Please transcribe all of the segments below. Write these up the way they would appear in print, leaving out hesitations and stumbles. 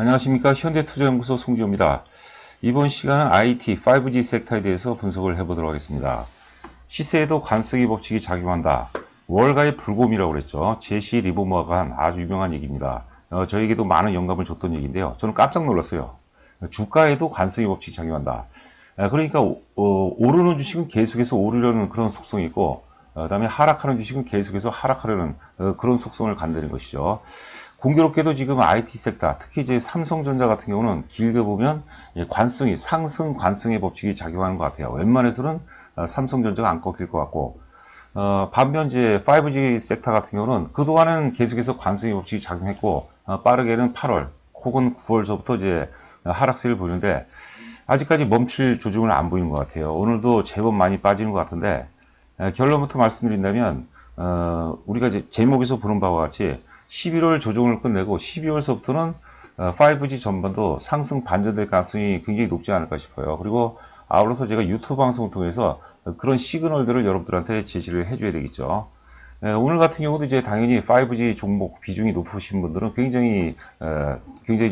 안녕하십니까. 현대투자연구소 송지호입니다. 이번 시간은 IT, 5G 섹터에 대해서 분석을 해보도록 하겠습니다. 시세에도 관성의 법칙이 작용한다. 월가의 불곰이라고 그랬죠. 제시 리버머가 한 아주 유명한 얘기입니다. 저에게도 많은 영감을 줬던 얘기인데요. 저는 깜짝 놀랐어요. 주가에도 관성의 법칙이 작용한다. 그러니까 오르는 주식은 계속해서 오르려는 그런 속성이 있고, 그다음에 하락하는 주식은 계속해서 하락하려는 그런 속성을 갖는 것이죠. 공교롭게도 지금 IT 섹터, 특히 이제 삼성전자 같은 경우는 길게 보면 관성이 상승 관성의 법칙이 작용하는 것 같아요. 웬만해서는 삼성전자가 안 꺾일 것 같고, 반면 이제 5G 섹터 같은 경우는 그동안은 계속해서 관성의 법칙이 작용했고, 빠르게는 8월 혹은 9월서부터 이제 하락세를 보이는데 아직까지 멈출 조짐을 안 보이는 것 같아요. 오늘도 제법 많이 빠지는 것 같은데, 결론부터 말씀드린다면 우리가 이제 제목에서 보는 바와 같이 11월 조정을 끝내고 12월서부터는 5G 전반도 상승 반전될 가능성이 굉장히 높지 않을까 싶어요. 그리고 아울러서 제가 유튜브 방송을 통해서 그런 시그널들을 여러분들한테 제시를 해줘야 되겠죠. 오늘 같은 경우도 이제 당연히 5G 종목 비중이 높으신 분들은 굉장히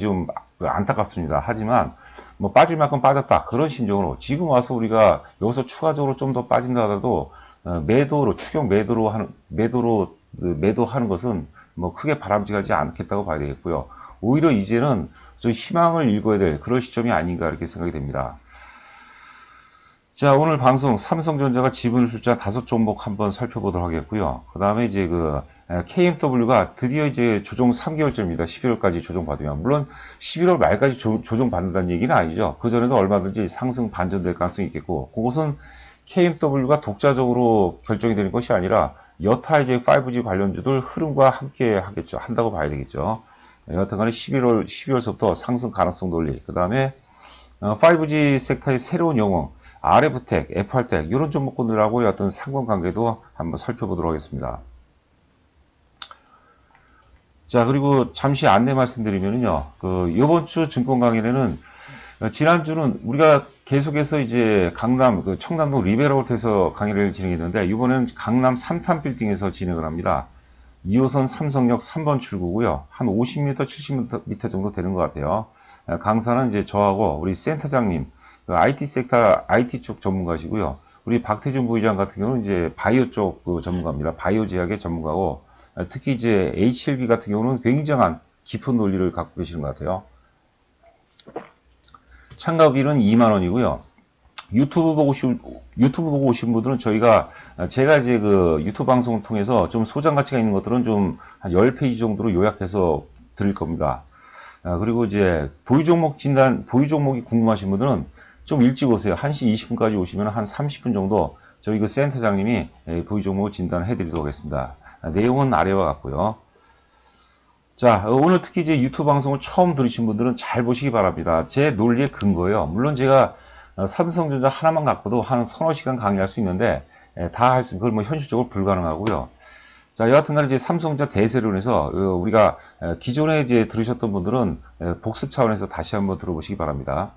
좀 안타깝습니다. 하지만 뭐 빠질 만큼 빠졌다 그런 심정으로 지금 와서 우리가 여기서 추가적으로 좀 더 빠진다 하더라도 매도로 추격 매도하는 것은 뭐 크게 바람직하지 않겠다고 봐야 되겠고요. 오히려 이제는 좀 희망을 읽어야 될 그런 시점이 아닌가 이렇게 생각이 됩니다. 자, 오늘 방송 삼성전자가 지분 숫자 5종목 한번 살펴보도록 하겠고요. 그 다음에 이제 KMW가 드디어 이제 조정 3개월째입니다. 11월까지 조정받으면. 물론 11월 말까지 조정받는다는 얘기는 아니죠. 그전에도 얼마든지 상승 반전될 가능성이 있겠고, 그것은 KMW가 독자적으로 결정이 되는 것이 아니라 여타 이제 5G 관련주들 흐름과 함께 하겠죠. 한다고 봐야 되겠죠. 여하튼간에 12월서부터 상승 가능성 논리, 그 다음에 5G 섹터의 새로운 영웅, RF텍, FR텍 이런 종목군들하고의 어떤 상관관계도 한번 살펴보도록 하겠습니다. 자, 그리고 잠시 안내 말씀드리면요, 이번 주 증권 강의는 지난주는 우리가 계속해서 이제 강남, 청담동 리베럴홀에서 강의를 진행했는데, 이번에는 강남 3탄 빌딩에서 진행을 합니다. 2호선 삼성역 3번 출구고요. 한 50m, 70m 정도 되는 것 같아요. 강사는 이제 저하고 우리 센터장님, IT 섹터, IT 쪽 전문가시고요. 우리 박태준 부의장 같은 경우는 이제 바이오 쪽 전문가입니다. 바이오 제약의 전문가고, 특히 이제 HLB 같은 경우는 굉장한 깊은 논리를 갖고 계시는 것 같아요. 참가비는 2만원이고요. 유튜브 보고 오신 분들은 제가 이제 유튜브 방송을 통해서 좀 소장 가치가 있는 것들은 좀 한 10페이지 정도로 요약해서 드릴 겁니다. 그리고 이제 보유 종목이 궁금하신 분들은 좀 일찍 오세요. 1시 20분까지 오시면 한 30분 정도 저희 센터장님이 보유 종목을 진단해 드리도록 하겠습니다. 내용은 아래와 같고요. 자, 오늘 특히 이제 유튜브 방송을 처음 들으신 분들은 잘 보시기 바랍니다. 제 논리의 근거예요. 물론 제가 삼성전자 하나만 갖고도 한 서너 시간 강의할 수 있는데, 그걸 뭐 현실적으로 불가능하고요. 자, 여하튼간에 이제 삼성전자 대세론에서 우리가 기존에 이제 들으셨던 분들은 복습 차원에서 다시 한번 들어보시기 바랍니다.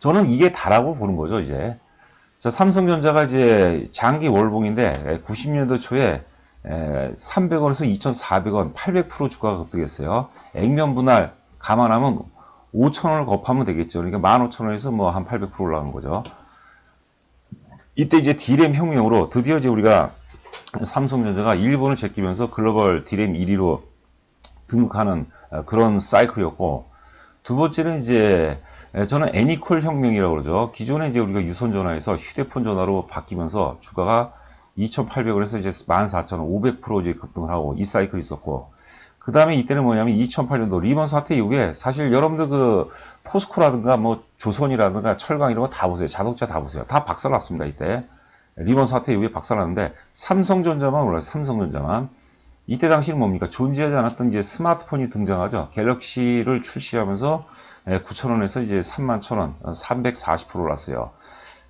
저는 이게 다라고 보는 거죠, 이제. 자, 삼성전자가 이제 장기 월봉인데 90년도 초에 300원에서 2,400원, 800% 주가가 급등했어요. 액면 분할 감안하면 5,000원을 곱하면 되겠죠. 그러니까 15,000원에서 뭐 한 800% 올라간 거죠. 이때 이제 D램 혁명으로 드디어 이제 우리가 삼성전자가 일본을 제끼면서 글로벌 D램 1위로 등극하는 그런 사이클이었고, 두 번째는 이제 저는 애니콜 혁명이라고 그러죠. 기존에 이제 우리가 유선 전화에서 휴대폰 전화로 바뀌면서 주가가 2,800원에서 이제 14,000원, 500% 이제 급등을 하고 이 사이클이 있었고, 그 다음에 이때는 뭐냐면 2008년도 리먼 사태 이후에 사실 여러분들 포스코라든가 뭐 조선이라든가 철강 이런 거 다 보세요. 자동차 다 보세요. 다 박살났습니다. 이때. 리먼 사태 이후에 박살났는데 삼성전자만 올라요. 삼성전자만. 이때 당시는 뭡니까? 존재하지 않았던 이제 스마트폰이 등장하죠. 갤럭시를 출시하면서 9,000원에서 이제 31,000원, 340% 올랐어요.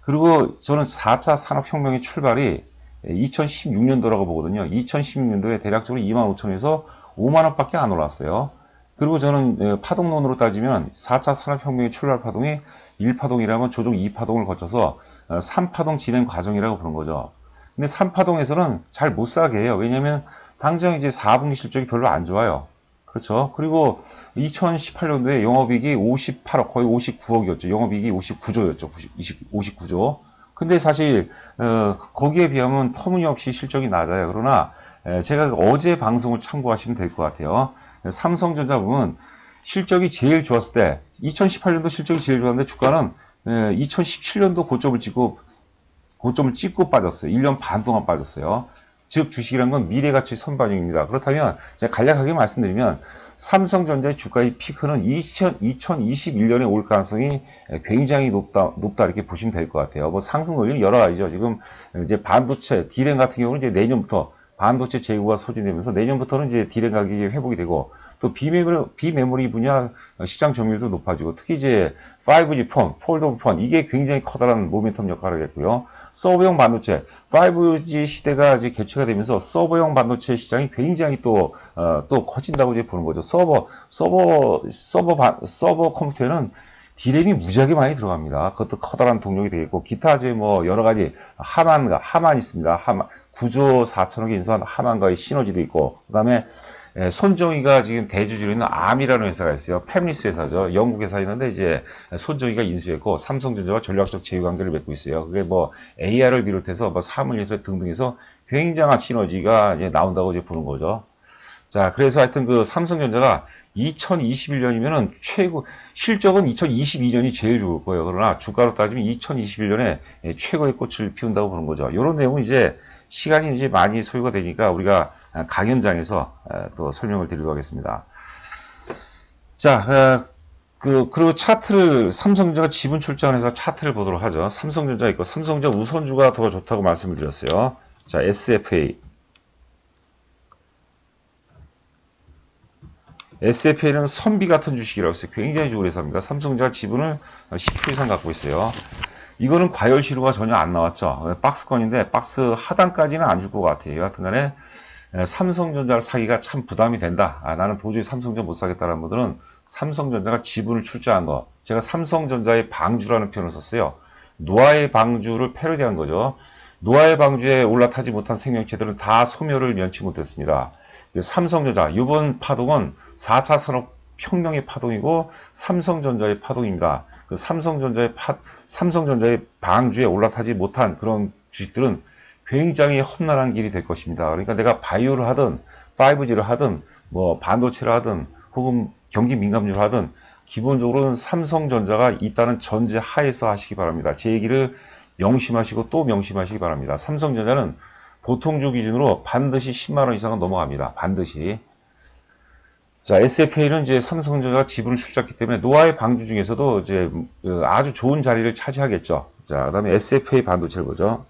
그리고 저는 4차 산업혁명의 출발이 2016년도라고 보거든요. 2016년도에 대략적으로 25,000원에서 5만원밖에 안 올랐어요. 그리고 저는 파동론으로 따지면 4차 산업혁명의 출발 파동이 1파동이라면 조종 2파동을 거쳐서 3파동 진행 과정이라고 보는 거죠. 근데 3파동에서는 잘 못 사게 해요. 왜냐면 당장 이제 4분기 실적이 별로 안 좋아요. 그렇죠. 그리고 2018년도에 영업이익이 58억, 거의 59억이었죠. 영업이익이 59조였죠. 59조. 근데 사실 거기에 비하면 터무니없이 실적이 낮아요. 그러나 제가 어제 방송을 참고하시면 될 것 같아요. 삼성전자 보면 실적이 제일 좋았을 때 2018년도 실적이 제일 좋았는데 주가는 2017년도 고점을 찍고 빠졌어요. 1년 반 동안 빠졌어요. 즉 주식이란 건 미래가치 선반영입니다. 그렇다면 제가 간략하게 말씀드리면 삼성전자의 주가의 피크는 2021년에 올 가능성이 굉장히 높다 이렇게 보시면 될 것 같아요. 뭐 상승 논리는 여러 가지죠. 지금 이제 반도체, D램 같은 경우는 이제 내년부터 반도체 재고가 소진되면서 내년부터는 이제 D램 가격이 회복이 되고 또 비메모리 분야 시장 점유율도 높아지고 특히 이제 5G 폰, 폴더블 폰 이게 굉장히 커다란 모멘텀 역할을 했고요. 서버용 반도체, 5G 시대가 이제 개최가 되면서 서버용 반도체 시장이 굉장히 또 커진다고 이제 보는 거죠. 서버 컴퓨터에는 D램이 무지하게 많이 들어갑니다. 그것도 커다란 동력이 되겠고, 기타 이제 뭐 여러 가지 하만 있습니다. 하만 9조 4천억에 인수한 하만과의 시너지도 있고, 그 다음에 손정희가 지금 대주주로 있는 암이라는 회사가 있어요. 팹리스 회사죠. 영국 회사였는데 이제 손정희가 인수했고, 삼성전자와 전략적 제휴관계를 맺고 있어요. 그게 뭐 AR을 비롯해서 뭐 사물예술 등등에서 굉장한 시너지가 이제 나온다고 이제 보는 거죠. 자, 그래서 하여튼 그 삼성전자가 2021년이면은 실적은 2022년이 제일 좋을 거예요. 그러나 주가로 따지면 2021년에 최고의 꽃을 피운다고 보는 거죠. 이런 내용은 이제 시간이 이제 많이 소요가 되니까 우리가 강연장에서 또 설명을 드리도록 하겠습니다. 자, 그리고 차트를 삼성전자가 지분 출자해서 차트를 보도록 하죠. 삼성전자 있고 삼성전자 우선주가 더 좋다고 말씀을 드렸어요. 자, SFA. SFA는 선비 같은 주식이라고 했어요. 굉장히 좋은 회사입니다. 삼성전자 지분을 10% 이상 갖고 있어요. 이거는 과열 시료가 전혀 안 나왔죠. 박스권인데 박스 하단까지는 안 줄 것 같아요. 여하튼간에 삼성전자를 사기가 참 부담이 된다. 나는 도저히 삼성전자 못 사겠다는 분들은 삼성전자가 지분을 출자한 거. 제가 삼성전자의 방주라는 표현을 썼어요. 노아의 방주를 패러디한 거죠. 노아의 방주에 올라타지 못한 생명체들은 다 소멸을 면치 못했습니다. 삼성전자, 이번 파동은 4차 산업혁명의 파동이고 삼성전자의 파동입니다. 그 삼성전자의 방주에 올라타지 못한 그런 주식들은 굉장히 험난한 길이 될 것입니다. 그러니까 내가 바이오를 하든 5G를 하든 뭐 반도체를 하든 혹은 경기 민감주를 하든 기본적으로는 삼성전자가 있다는 전제 하에서 하시기 바랍니다. 제 얘기를 명심하시고 또 명심하시기 바랍니다. 삼성전자는 보통주 기준으로 반드시 10만 원 이상은 넘어갑니다. 반드시. 자, SFA는 이제 삼성전자가 지분을 출자했기 때문에 노아의 방주 중에서도 이제 아주 좋은 자리를 차지하겠죠. 자, 그다음에 SFA 반도체를 보죠.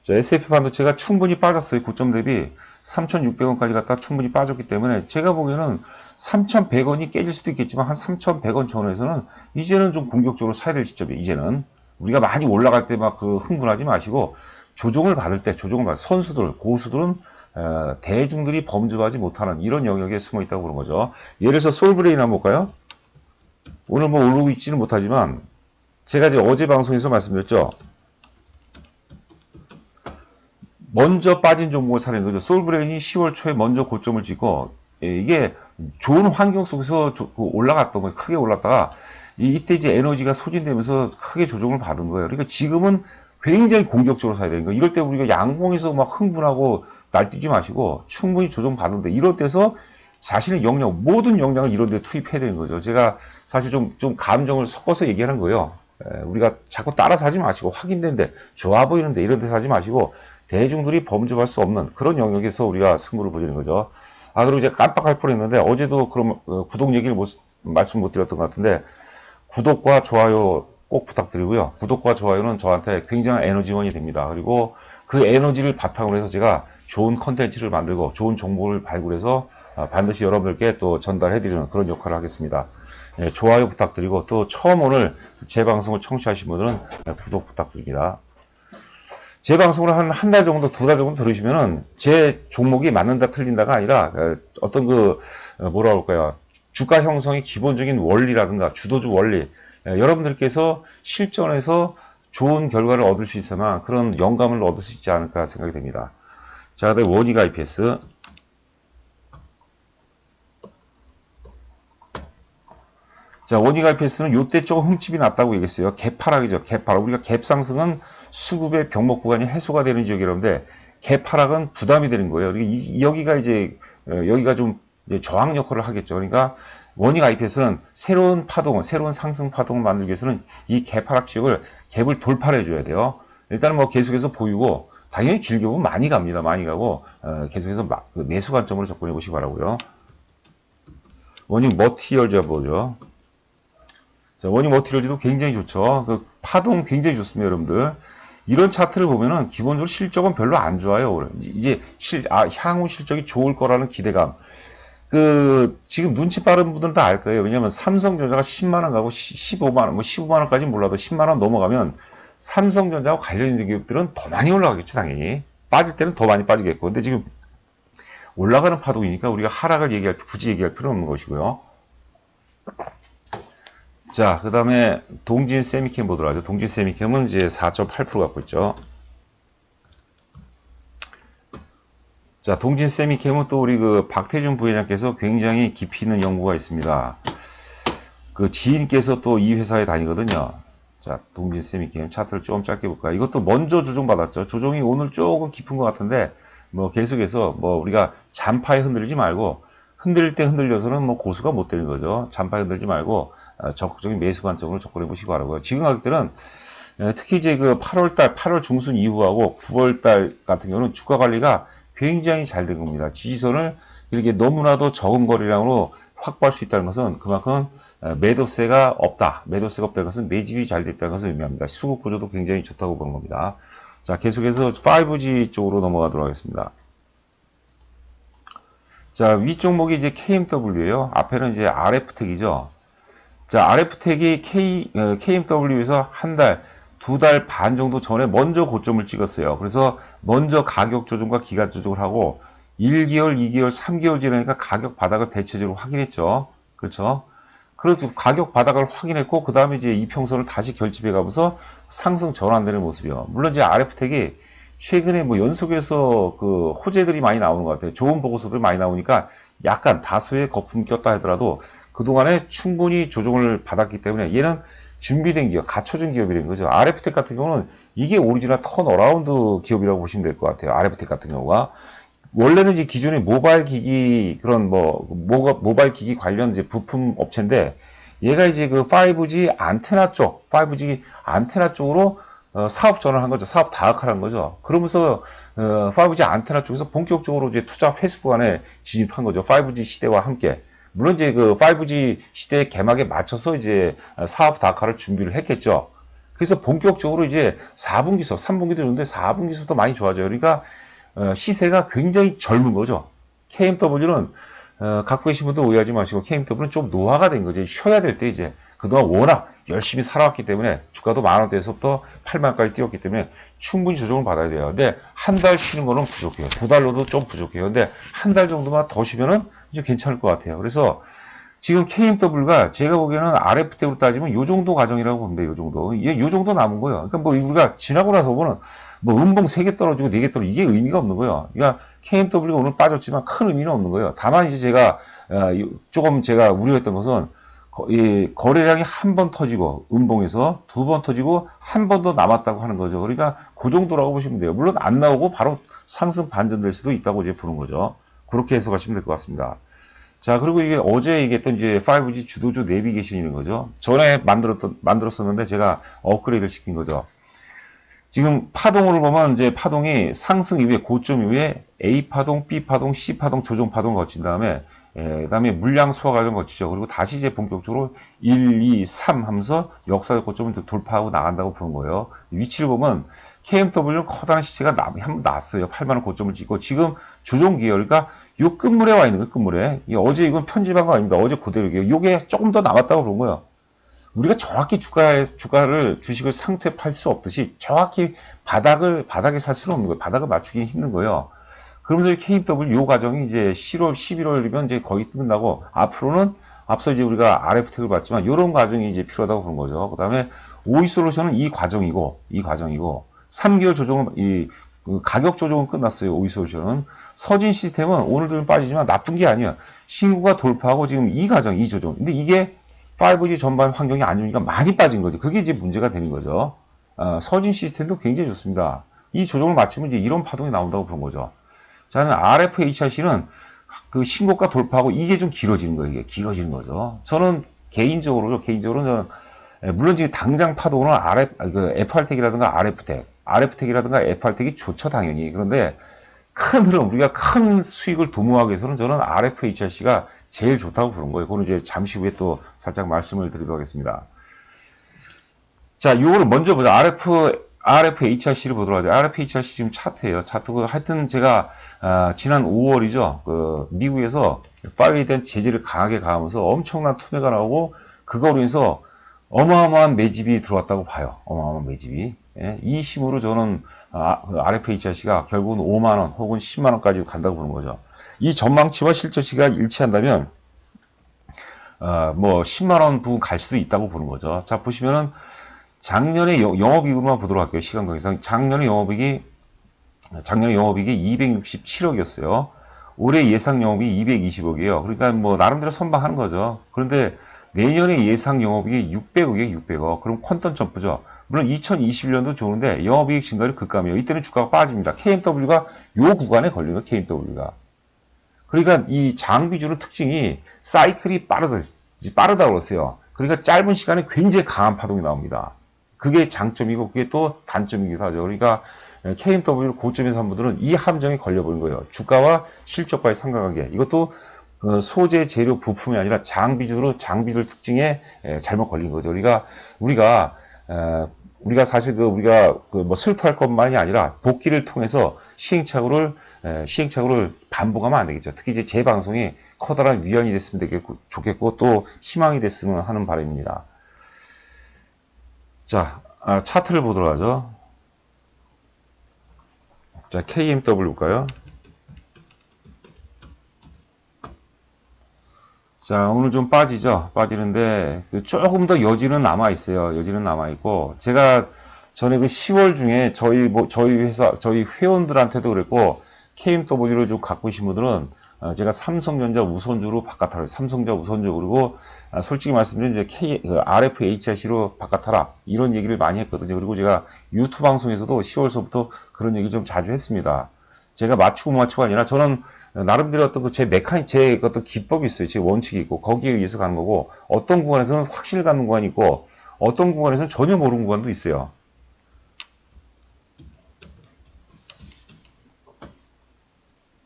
자, SFA 반도체가 충분히 빠졌어요. 고점 대비 3,600원까지 갔다 충분히 빠졌기 때문에 제가 보기에는 3,100원이 깨질 수도 있겠지만 한 3,100원 전후에서는 이제는 좀 공격적으로 사야 될 시점이에요. 이제는. 우리가 많이 올라갈 때 막 흥분하지 마시고 조정을 받을 때 선수들, 고수들은 대중들이 범접하지 못하는 이런 영역에 숨어 있다고 그런 거죠. 예를 들어서 솔브레인 한번 볼까요? 오늘 뭐 오르고 있지는 못하지만 제가 이제 어제 방송에서 말씀드렸죠. 먼저 빠진 종목을 사는 거죠. 솔브레인이 10월 초에 먼저 고점을 찍고 이게 좋은 환경 속에서 올라갔던 거예요. 크게 올랐다가 이때 이제 에너지가 소진되면서 크게 조정을 받은 거예요. 그러니까 지금은 굉장히 공격적으로 사야 되는 거예요. 이럴 때 우리가 양봉에서 막 흥분하고 날뛰지 마시고 충분히 조정 받는데 이럴 때서 자신의 역량, 모든 역량을 이런 데 투입해야 되는 거죠. 제가 사실 좀 감정을 섞어서 얘기하는 거예요. 우리가 자꾸 따라서 하지 마시고 확인된데 좋아 보이는데 이런 데서 하지 마시고 대중들이 범접할 수 없는 그런 영역에서 우리가 승부를 보자는 거죠. 그리고 제가 깜빡할 뻔했는데 어제도 그럼 구독 얘기를 말씀 못 드렸던 것 같은데 구독과 좋아요 꼭 부탁드리고요. 구독과 좋아요는 저한테 굉장한 에너지원이 됩니다. 그리고 그 에너지를 바탕으로 해서 제가 좋은 컨텐츠를 만들고 좋은 정보를 발굴해서 반드시 여러분들께 또 전달해드리는 그런 역할을 하겠습니다. 좋아요 부탁드리고 또 처음 오늘 제 방송을 청취하신 분들은 구독 부탁드립니다. 제 방송을 한 달 정도, 2달 정도 들으시면은 제 종목이 맞는다 틀린다가 아니라 어떤 뭐라 할까요? 주가 형성의 기본적인 원리라든가 주도주 원리, 여러분들께서 실전에서 좋은 결과를 얻을 수 있어야만 그런 영감을 얻을 수 있지 않을까 생각이 됩니다. 자, 그다음에 원익 IPS. 자, 원익 IPS는 요때 조금 흠집이 났다고 얘기했어요. 갭 하락이죠. 갭 하락. 우리가 갭 상승은 수급의 병목 구간이 해소가 되는 지역이라는데 갭 하락은 부담이 되는 거예요. 여기가 이제 여기가 좀 이제 저항 역할을 하겠죠. 그러니까 원익 IPS는 새로운 파동, 새로운 상승 파동을 만들기 위해서는 이 갭 하락 지역을 갭을 돌파를 해줘야 돼요. 일단은 뭐 계속해서 보이고 당연히 길게 보면 많이 갑니다. 많이 가고 계속해서 매수 관점으로 접근해 보시기 바라고요. 원익 머티리얼 잡보죠. 자, 원익 머티리얼도 굉장히 좋죠. 그 파동 굉장히 좋습니다, 여러분들. 이런 차트를 보면은 기본적으로 실적은 별로 안 좋아요. 이제 향후 실적이 좋을 거라는 기대감. 지금 눈치 빠른 분들은 다 알 거예요. 왜냐면 삼성전자가 10만원 가고 15만원, 뭐 15만원까지 몰라도 10만원 넘어가면 삼성전자와 관련 있는 기업들은 더 많이 올라가겠죠, 당연히. 빠질 때는 더 많이 빠지겠고. 근데 지금 올라가는 파동이니까 우리가 하락을 굳이 얘기할 필요는 없는 것이고요. 자, 그 다음에 동진 세미캠 보도록 하죠. 동진 세미캠은 이제 4.8% 갖고 있죠. 자, 동진 세미캠은 또 우리 박태준 부회장께서 굉장히 깊이 있는 연구가 있습니다. 그 지인께서 또 이 회사에 다니거든요. 자, 동진 세미캠 차트를 좀 짧게 볼까요? 이것도 먼저 조정받았죠. 조정이 오늘 조금 깊은 것 같은데, 뭐 계속해서 뭐 우리가 잔파에 흔들리지 말고, 흔들릴 때 흔들려서는 뭐 고수가 못 되는 거죠. 잔파에 흔들지 말고, 적극적인 매수 관점으로 접근해 보시기 바라고요. 지금 가격들은 특히 이제 8월 중순 이후하고 9월달 같은 경우는 주가 관리가 굉장히 잘 된 겁니다. 지지선을 이렇게 너무나도 적은 거래량으로 확보할 수 있다는 것은 그만큼 매도세가 없다. 매도세가 없다는 것은 매집이 잘 됐다는 것을 의미합니다. 수급 구조도 굉장히 좋다고 보는 겁니다. 자, 계속해서 5G 쪽으로 넘어가도록 하겠습니다. 자, 위 종목이 이제 KMW예요. 앞에는 이제 RF텍이죠. 자, RF텍이 KMW에서 한 달, 2달 반 정도 전에 먼저 고점을 찍었어요. 그래서 먼저 가격 조정과 기간 조정을 하고 1개월, 2개월, 3개월 지나니까 가격 바닥을 대체적으로 확인했죠. 그렇죠? 그래서 가격 바닥을 확인했고 그 다음에 이제 이평선을 다시 결집해 가면서 상승 전환되는 모습이요. 물론 이제 RF텍이 최근에 뭐 연속해서 호재들이 많이 나오는 것 같아요. 좋은 보고서들이 많이 나오니까 약간 다소의 거품이 꼈다 하더라도 그동안에 충분히 조정을 받았기 때문에 얘는 준비된 기업, 갖춰진 기업이라는 거죠. RF텍 같은 경우는 이게 오리지널 턴어라운드 기업이라고 보시면 될 것 같아요. RF텍 같은 경우가. 원래는 이제 기존의 모바일 기기, 모바일 기기 관련 이제 부품 업체인데, 얘가 이제 5G 안테나 쪽으로 사업 전환한 거죠. 사업 다각화한 거죠. 그러면서 5G 안테나 쪽에서 본격적으로 이제 투자 회수 구간에 진입한 거죠. 5G 시대와 함께. 물론 이제 5G 시대의 개막에 맞춰서 이제 사업 다각화를 준비를 했겠죠. 그래서 본격적으로 이제 4분기서, 3분기도 있는데 4분기서부터 많이 좋아져요. 그러니까 시세가 굉장히 젊은 거죠. KMW는 갖고 계신 분들 오해하지 마시고 KMW는 좀 노화가 된 거죠. 쉬어야 될 때 이제 그동안 워낙 열심히 살아왔기 때문에 주가도 만원대에서부터 8만원까지 뛰었기 때문에 충분히 조정을 받아야 돼요. 근데 한 달 쉬는 거는 부족해요. 2달로도 좀 부족해요. 근데 한 달 정도만 더 쉬면은 이제 괜찮을 것 같아요. 그래서 지금 KMW가 제가 보기에는 RF텍으로 따지면 요 정도 과정이라고 봅니다. 요 정도. 요 정도 남은 거예요. 그러니까 뭐 우리가 지나고 나서 보면 뭐 음봉 3개 떨어지고 4개 떨어지고 이게 의미가 없는 거예요. 그러니까 KMW가 오늘 빠졌지만 큰 의미는 없는 거예요. 다만 이제 제가 조금 제가 우려했던 것은 거래량이 한 번 터지고 음봉에서 2번 터지고 한 번 더 남았다고 하는 거죠. 그러니까 그 정도라고 보시면 돼요. 물론 안 나오고 바로 상승 반전될 수도 있다고 이제 보는 거죠. 그렇게 해석하시면 될 것 같습니다. 자, 그리고 이게 어제 얘기했던 이제 5G 주도주 내비게이션이라는 거죠. 전에 만들었었는데 제가 업그레이드를 시킨 거죠. 지금 파동을 보면 이제 파동이 상승 이후에 고점 이후에 A 파동, B 파동, C 파동, 조정 파동을 거친 다음에 그다음에 물량 소화 과정을 거치죠. 그리고 다시 이제 본격적으로 1, 2, 3 하면서 역사적 고점을 돌파하고 나간다고 보는 거예요. 위치를 보면 KMW는 커다란 시세가 한번 났어요. 8만원 고점을 찍고 지금 조정 기회, 그러니까 요 끝물에 와 있는 거예요. 끝물에. 어제 이건 편집한 거 아닙니다. 어제 그대로예요. 요게 조금 더 남았다고 그런 거예요. 우리가 정확히 주식을 상태 팔 수 없듯이 정확히 바닥에 살 수는 없는 거예요. 바닥을 맞추기 힘든 거예요. 그러면서 KMW 요 과정이 이제 10월, 11월이면 이제 거의 끝나고 앞으로는 앞서 이제 우리가 RF텍을 봤지만 이런 과정이 이제 필요하다고 그런 거죠. 그 다음에 오이솔루션은 이 과정이고 3개월 조정은 가격 조정은 끝났어요. 오이솔루션은 서진 시스템은 오늘도 좀 빠지지만 나쁜 게 아니야. 신고가 돌파하고 지금 이 과정, 이 조정. 근데 이게 5G 전반 환경이 안 좋으니까 많이 빠진 거죠. 그게 이제 문제가 되는 거죠. 서진 시스템도 굉장히 좋습니다. 이 조정을 마치면 이제 이런 파동이 나온다고 보는 거죠. 저는 RF HRC는 그 신고가 돌파하고 이게 좀 길어지는 거예요. 이게 길어지는 거죠. 저는 개인적으로는 물론 지금 당장 파동은 FR택이라든가 RF택이라든가 FR택이 좋죠, 당연히. 그런데 큰 흐름, 우리가 큰 수익을 도모하기 위해서는 저는 RF HRC가 제일 좋다고 보는 거예요. 그거는 이제 잠시 후에 또 살짝 말씀을 드리도록 하겠습니다. 자, 요거를 먼저 보자. RF HRC를 보도록 하죠. RF HRC 지금 차트예요. 차트고 하여튼 제가 지난 5월이죠. 그 미국에서 5G에 대한 제재를 강하게 가하면서 엄청난 투매가 나오고 그거로 인해서 어마어마한 매집이 들어왔다고 봐요. 어마어마한 매집이. 예, 이 힘으로 저는 RF HRC가 결국은 5만 원 혹은 10만 원까지 간다고 보는 거죠. 이 전망치와 실제치가 일치한다면 뭐 10만 원 부분 갈 수도 있다고 보는 거죠. 자, 보시면은 작년에 영업이익으로만 보도록 할게요. 시간 관계상 작년에 영업이익이 267억이었어요. 올해 예상 영업이익이 220억이에요. 그러니까 뭐 나름대로 선방하는 거죠. 그런데 내년에 예상 영업이익이 600억이에요. 600억. 그럼 퀀텀 점프죠. 물론 2021년도 좋은데 영업이익 증가율이 급감해요. 이때는 주가가 빠집니다. KMW가 요 구간에 걸리는 거예요. KMW가. 그러니까 이 장비주는 특징이 사이클이 빠르다고 그랬어요. 그러니까 짧은 시간에 굉장히 강한 파동이 나옵니다. 그게 장점이고 그게 또 단점이기도 하죠. 그러니까 KMW를 고점에서 한 분들은 이 함정에 걸려버린 거예요. 주가와 실적과의 상관관계. 이것도 소재, 재료, 부품이 아니라 장비들 특징에 잘못 걸린 거죠. 우리가 사실 우리가 뭐 슬퍼할 것만이 아니라 복귀를 통해서 시행착오를 반복하면 안 되겠죠. 특히 이제 제 방송이 커다란 위안이 됐으면 좋겠고 또 희망이 됐으면 하는 바람입니다. 자, 차트를 보도록 하죠. 자, KMW일까요? 자, 오늘 좀 빠지는데, 조금 더 여지는 남아있어요. 여지는 남아있고, 제가 전에 그 10월 중에 저희 회원들한테도 그랬고, KMW를 좀 갖고 계신 분들은, 제가 삼성전자 우선주로 바꿔타라. 삼성전자 우선주, 그리고, 솔직히 말씀드리면 이제 RF HRC로 바꿔타라. 이런 얘기를 많이 했거든요. 그리고 제가 유튜브 방송에서도 10월서부터 그런 얘기를 좀 자주 했습니다. 제가 맞추고 못 맞추고 아니라 저는 나름대로 어떤 제 어떤 기법이 있어요. 제 원칙이 있고 거기에 의해서 가는 거고 어떤 구간에서는 확신을 갖는 구간이 있고 어떤 구간에서는 전혀 모르는 구간도 있어요.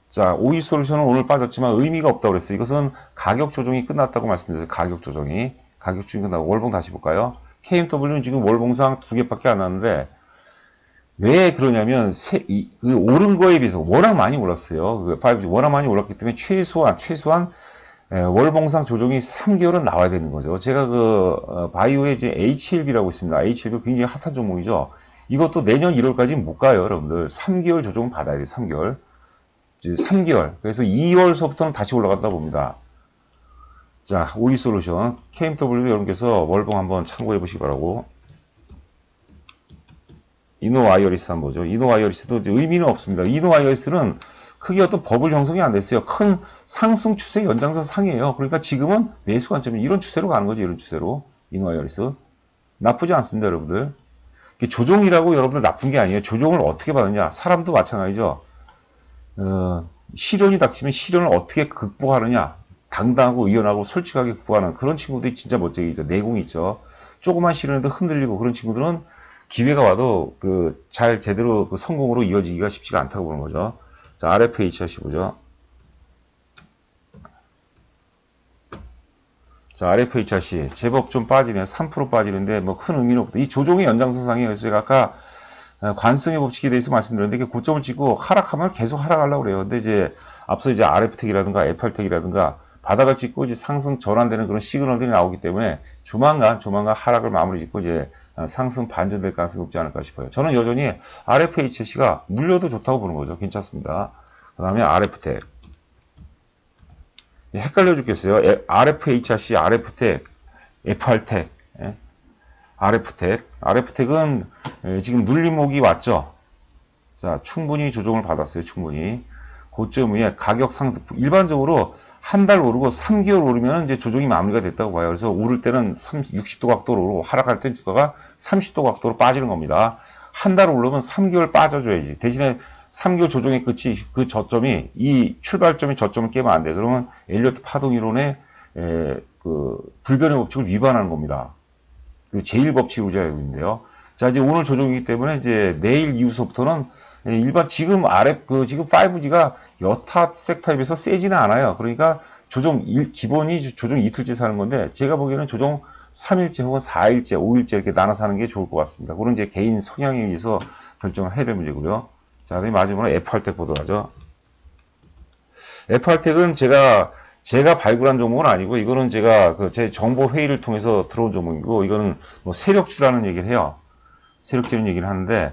자, 오이솔루션은 오늘 빠졌지만 의미가 없다고 그랬어요. 이것은 가격 조정이 끝났다고 말씀드렸어요. 가격 조정이 끝나고 월봉 다시 볼까요? KMW는 지금 월봉상 2개밖에 안 나는데 왜 그러냐면 그 오른 거에 비해서 워낙 많이 올랐어요. 그 5G 워낙 많이 올랐기 때문에 최소한 월봉상 조정이 3개월은 나와야 되는 거죠. 제가 바이오의 이제 HLB라고 있습니다. HLB 굉장히 핫한 종목이죠. 이것도 내년 1월까지 못 가요, 여러분들. 3개월 조정은 받아야 돼요. 3개월. 이제 3개월. 그래서 2월서부터는 다시 올라간다 봅니다. 자, 오이솔루션 KMW도 여러분께서 월봉 한번 참고해 보시기 바라고. 이노와이어리스 한번 보죠. 이노와이어리스도 의미는 없습니다. 이노와이어리스는 크게 어떤 버블 형성이 안 됐어요. 큰 상승 추세 연장선 상이에요. 그러니까 지금은 매수 관점이 이런 추세로 가는 거죠. 이런 추세로. 이노와이어리스. 나쁘지 않습니다, 여러분들. 조종이라고 여러분들 나쁜 게 아니에요. 조종을 어떻게 받느냐. 사람도 마찬가지죠. 시련이 닥치면 시련을 어떻게 극복하느냐. 당당하고 의연하고 솔직하게 극복하는 그런 친구들이 진짜 멋쟁이죠. 내공이 있죠. 조그만 시련에도 흔들리고 그런 친구들은 기회가 와도 잘 제대로 성공으로 이어지기가 쉽지가 않다고 보는 거죠. 자, RF HRC 보죠. 자, RF HRC 제법 좀 빠지네요. 3% 빠지는데 뭐 큰 의미는 없다. 이 조종의 연장선상이에요. 제가 아까 관성의 법칙에 대해서 말씀드렸는데 고점을 찍고 하락하면 계속 하락하려고 그래요. 근데 이제 앞서 이제 RF택이라든가 FR택이라든가 바닥을 찍고 이제 상승 전환되는 그런 시그널들이 나오기 때문에 조만간 하락을 마무리 짓고 이제 상승 반전될 가능성이 높지 않을까 싶어요. 저는 여전히 RF HRC가 물려도 좋다고 보는 거죠. 괜찮습니다. 그 다음에 RF택. 헷갈려 죽겠어요. RF HRC, RF택, FR택. RF택은 지금 눌림목이 왔죠. 자, 충분히 조정을 받았어요. 충분히. 고점 위에 가격 상승, 일반적으로 한 달 오르고 3개월 오르면 이제 조정이 마무리가 됐다고 봐요. 그래서 오를 때는 60도 각도로 오르고 하락할 때 주가가 30도 각도로 빠지는 겁니다. 한 달 오르면 3개월 빠져줘야지. 대신에 3개월 조정의 끝이 그 저점이 이 출발점이 저점을 깨면 안 돼. 그러면 엘리어트 파동 이론의 그 불변의 법칙을 위반하는 겁니다. 그 제1법칙으로 제가 알고 있는데요. 자, 이제 오늘 조정이기 때문에 이제 내일 이후서부터는 일반 지금 지금 5G가 여타 섹터에 비해서 세지는 않아요. 그러니까 기본이 조정 이틀째 사는 건데 제가 보기에는 조정 3일째 혹은 4일째, 5일째 이렇게 나눠서 하는 게 좋을 것 같습니다. 그런 이제 개인 성향에 의해서 결정을 해야 될 문제고요. 자, 그다음에 마지막으로 FRTech 보도록 하죠. FRTech은 제가 발굴한 종목은 아니고 이거는 제가 제 정보 회의를 통해서 들어온 종목이고 이거는 뭐 세력주라는 얘기를 해요. 세력주라는 얘기를 하는데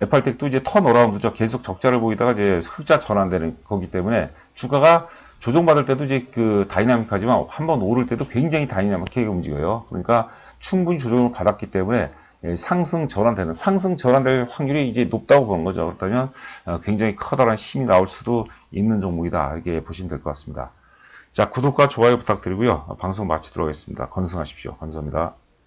FRTech도 이제 턴어라운드죠. 계속 적자를 보이다가 이제 흑자 전환되는 거기 때문에 주가가 조정받을 때도 이제 다이나믹하지만 한번 오를 때도 굉장히 다이나믹하게 움직여요. 그러니까 충분히 조정을 받았기 때문에 상승 전환될 확률이 이제 높다고 보는 거죠. 그렇다면 굉장히 커다란 힘이 나올 수도 있는 종목이다. 이렇게 보시면 될 것 같습니다. 자, 구독과 좋아요 부탁드리고요. 방송 마치도록 하겠습니다. 건승하십시오. 감사합니다.